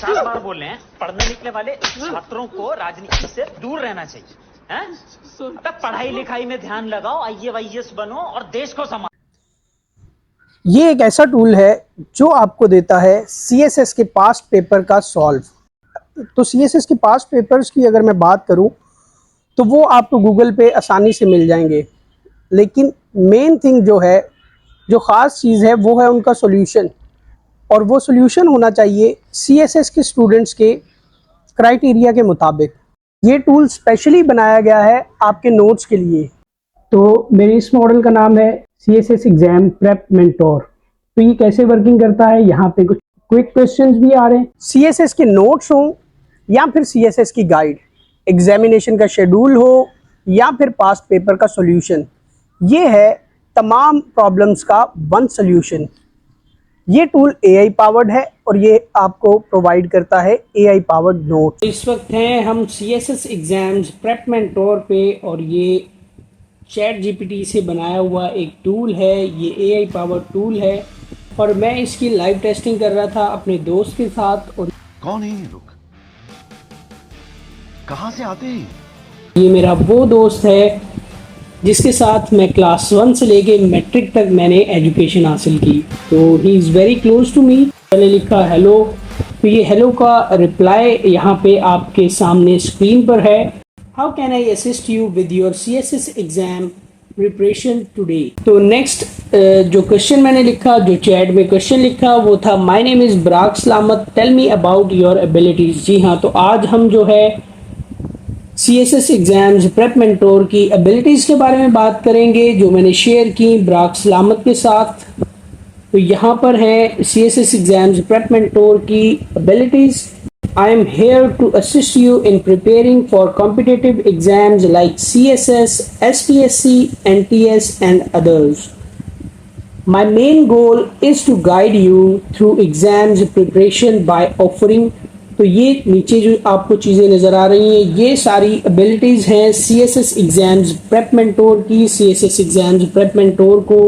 50 बार बोल रहे हैं, पढ़ने निकले वाले छात्रों को राजनीति से दूर रहना चाहिए। हैं? अबे पढ़ाई लिखाई में ध्यान लगाओ, IAS बनो और देश को संभालो। ये एक ऐसा टूल है जो आपको देता है CSS के पास्ट पेपर का सॉल्व। तो CSS के पास्ट पेपर्स की अगर मैं बात करूं तो वो आपको गूगल पे आसानी से मिल जाएंगे, लेकिन मेन थिंग जो है, जो ख़ास चीज़ है, वो है उनका सॉल्यूशन। और वो सॉल्यूशन होना चाहिए CSS के स्टूडेंट्स के क्राइटेरिया के मुताबिक। ये टूल स्पेशली बनाया गया है आपके नोट्स के लिए। तो मेरे इस मॉडल का नाम है CSS एग्जाम प्रेप मेंटोर। तो ये कैसे वर्किंग करता है, यहाँ पे कुछ क्विक क्वेश्चंस भी आ रहे हैं। CSS के नोट्स हो या फिर CSS की गाइड, एग्जामिनेशन का शेड्यूल हो या फिर पास्ट पेपर का सॉल्यूशन, ये है तमाम प्रॉब्लम्स का वन सॉल्यूशन। ये टूल AI पावर्ड है और ये आपको प्रोवाइड करता है AI पावर्ड नोट। इस वक्त हैं हम CSS एग्जाम्स प्रेप मेंटोर पे और ये ChatGPT से बनाया हुआ एक टूल है। ये AI पावर्ड टूल है और मैं इसकी लाइव टेस्टिंग कर रहा था अपने दोस्त के साथ। और कौन है ये लोग, कहां से आते हैं? ये मेरा वो दोस्त है जिसके साथ मैं क्लास 1 से लेके मैट्रिक तक मैंने एजुकेशन हासिल की। तो he is very close to me. मैंने लिखा हेलो, तो ये हेलो का रिप्लाई यहाँ पे आपके सामने स्क्रीन पर है। How can I assist you with your CSS exam preparation today. तो नेक्स्ट जो क्वेश्चन मैंने लिखा, जो चैट में क्वेश्चन लिखा, वो था my name is Barak Salamat, tell me about your abilities. जी हाँ, तो आज हम जो है CSS एग्जाम्स प्रेप मेंटोर की एबिलिटीज़ के बारे में बात करेंगे जो मैंने शेयर की ब्राक सलामत के साथ। तो यहाँ पर है CSS एग्जाम्स प्रेप मेंटोर की abilities. I am here to assist you in preparing for competitive exams like CSS, SPSC, NTS and others. My main goal is to guide you through exams preparation by offering। तो ये नीचे जो आपको चीज़ें नज़र आ रही हैं, ये सारी एबिलिटीज़ हैं CSS एग्जाम्स प्रेप मेंटोर की। CSS एग्जाम्स प्रेप मेंटोर को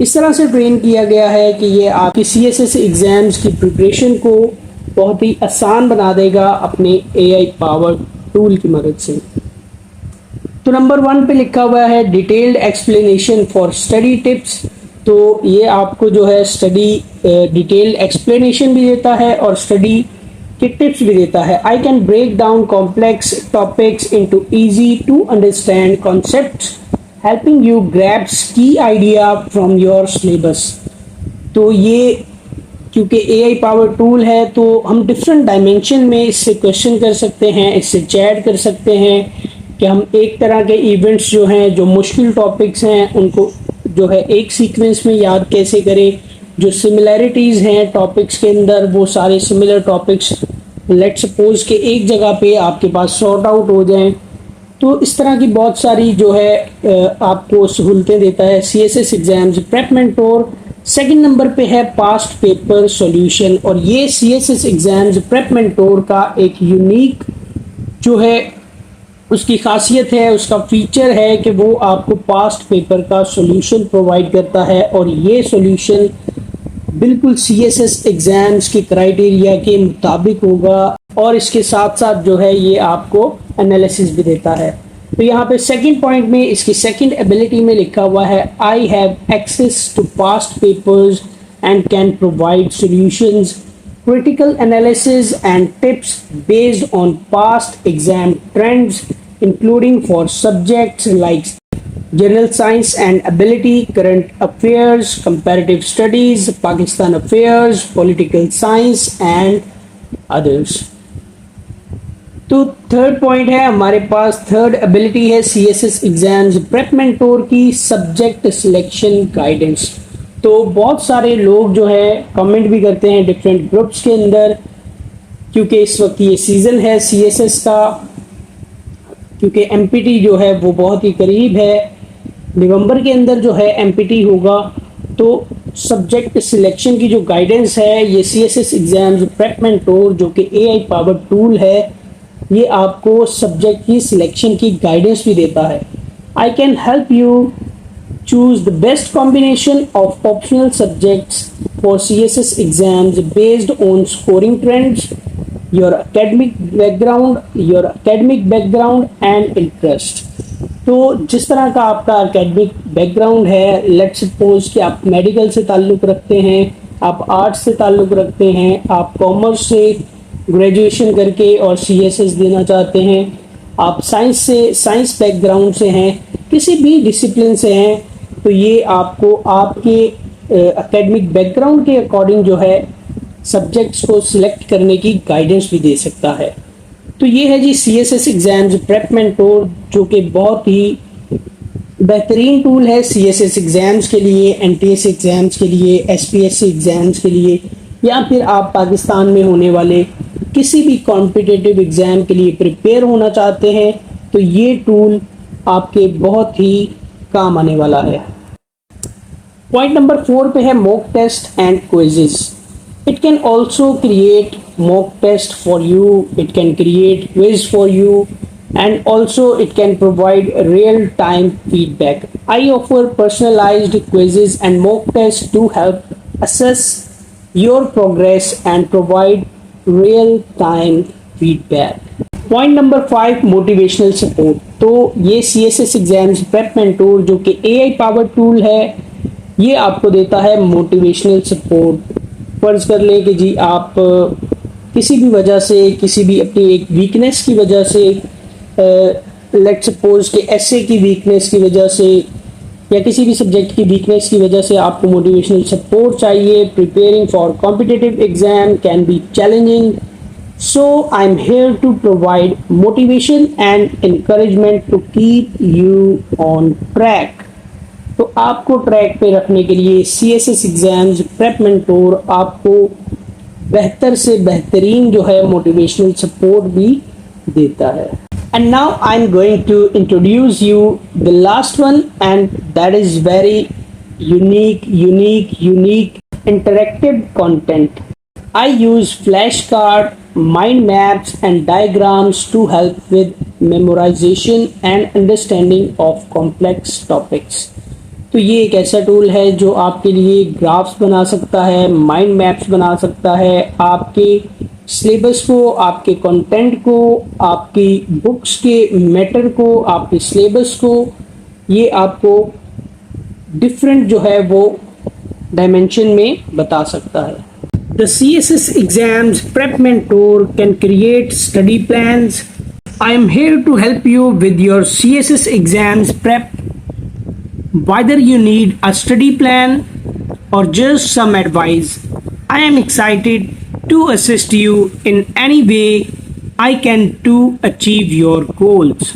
इस तरह से ट्रेन किया गया है कि ये आपकी CSS एग्जाम्स की प्रिपरेशन को बहुत ही आसान बना देगा अपने AI पावर टूल की मदद से। तो नंबर 1 पे लिखा हुआ है detailed explanation for study tips. तो ये आपको जो है स्टडी डिटेल्ड एक्सप्लेनेशन भी देता है और स्टडी के टिप्स भी देता है। I can break down complex topics into easy to understand concepts, helping you grabs key idea from your syllabus. तो ये क्योंकि AI पावर टूल है तो हम डिफरेंट डायमेंशन में इससे क्वेश्चन कर सकते हैं, इससे चैट कर सकते हैं कि हम एक तरह के इवेंट्स जो हैं, जो मुश्किल टॉपिक्स हैं, उनको जो है एक सीक्वेंस में याद कैसे करें। जो सिमिलैरिटीज़ हैं टॉपिक्स के अंदर, वो सारे सिमिलर टॉपिक्स लेट सपोज के एक जगह पे आपके पास सॉर्ट आउट हो जाएं। तो इस तरह की बहुत सारी जो है आपको सहूलतें देता है CSS exams prep mentor. Second number पे है पास्ट पेपर सॉल्यूशन और ये CSS एग्जाम्स प्रेप मेंटोर का एक यूनिक जो है उसकी खासियत है, उसका फीचर है कि वो आपको पास्ट पेपर का सॉल्यूशन प्रोवाइड करता है और ये सॉल्यूशन बिल्कुल CSS एग्जाम्स के क्राइटेरिया के मुताबिक होगा और इसके साथ साथ जो है ये आपको एनालिसिस भी देता है। तो यहाँ पे सेकंड पॉइंट में इसकी सेकंड एबिलिटी में लिखा हुआ है I have access to past papers and can provide solutions, critical analysis and tips based on past exam trends, including for subjects like general science and ability, current affairs, comparative studies, Pakistan affairs, political science and others। तो third point है हमारे पास, third ability है CSS exams prep mentor की subject selection guidance. तो बहुत सारे लोग जो है कमेंट भी करते हैं डिफरेंट ग्रुप्स के अंदर, क्योंकि इस वक्त ये सीज़न है CSS का, क्योंकि MPT जो है वो बहुत ही करीब है, नवंबर के अंदर जो है MPT होगा। तो सब्जेक्ट सिलेक्शन की जो गाइडेंस है ये CSS एग्जाम्स प्रेप मेंटोर जो कि AI पावर टूल है, ये आपको सब्जेक्ट की सिलेक्शन की गाइडेंस भी देता है। I can help you choose the best combination of optional subjects for CSS exams based on scoring trends, your academic background and interest. तो जिस तरह का आपका एकेडमिक बैकग्राउंड है, लेट्स सपोज कि आप मेडिकल से ताल्लुक़ रखते हैं, आप आर्ट्स से ताल्लुक़ रखते हैं, आप कॉमर्स से ग्रेजुएशन करके और CSS देना चाहते हैं, आप साइंस बैकग्राउंड से हैं, किसी भी डिसिप्लिन से हैं, तो ये आपको आपके एकेडमिक बैकग्राउंड के अकॉर्डिंग जो है सब्जेक्ट्स को सिलेक्ट करने की गाइडेंस भी दे सकता है। तो ये है जी CSS एग्जाम्स प्रेप मेंटोर, जो कि बहुत ही बेहतरीन टूल है CSS एग्जाम्स के लिए, NTS एग्जाम्स के लिए, SPSC एग्जाम्स के लिए, या फिर आप पाकिस्तान में होने वाले किसी भी कॉम्पिटिटिव एग्जाम के लिए प्रिपेयर होना चाहते हैं, तो ये टूल आपके बहुत ही काम आने वाला है। पॉइंट नंबर 4 पे है mock test and quizzes. It can also create mock test for you, it can create quiz for you, and also it can provide real-time feedback. I offer personalized quizzes and mock tests to help assess your progress and provide real-time feedback. Point number 5, motivational support. तो ये CSS Exams Prep Mentor जो कि AI powered tool है, ये आपको देता है motivational support. फर्ज कर लें कि जी आप किसी भी वजह से, किसी भी अपनी एक वीकनेस की वजह से, लेट्स सपोज कि एसए की वीकनेस की वजह से या किसी भी सब्जेक्ट की वीकनेस की वजह से आपको मोटिवेशनल सपोर्ट चाहिए। Preparing for competitive exam can be challenging, so I am here to provide motivation and encouragement to keep you on track. तो आपको ट्रैक पे रखने के लिए CSS एग्जाम्स प्रेप मेंटोर आपको बेहतर से बेहतरीन जो है मोटिवेशनल सपोर्ट भी देता है। And now I am going to introduce you the last one, and that is very unique interactive content. I use flash card, mind maps and diagrams to help with memorization and understanding of complex topics. तो ये एक ऐसा tool है जो आपके लिए graphs बना सकता है, माइंड मैप्स बना सकता है, आपके सिलेबस को, आपके कंटेंट को, आपकी बुक्स के मैटर को, आपके सिलेबस को, ये आपको डिफरेंट जो है वो डायमेंशन में बता सकता है। The CSS Exams Prep Mentor can create study plans. I am here to help you with your CSS Exams Prep. Whether you need a study plan or just some advice, I am excited to assist you in any way I can to achieve your goals.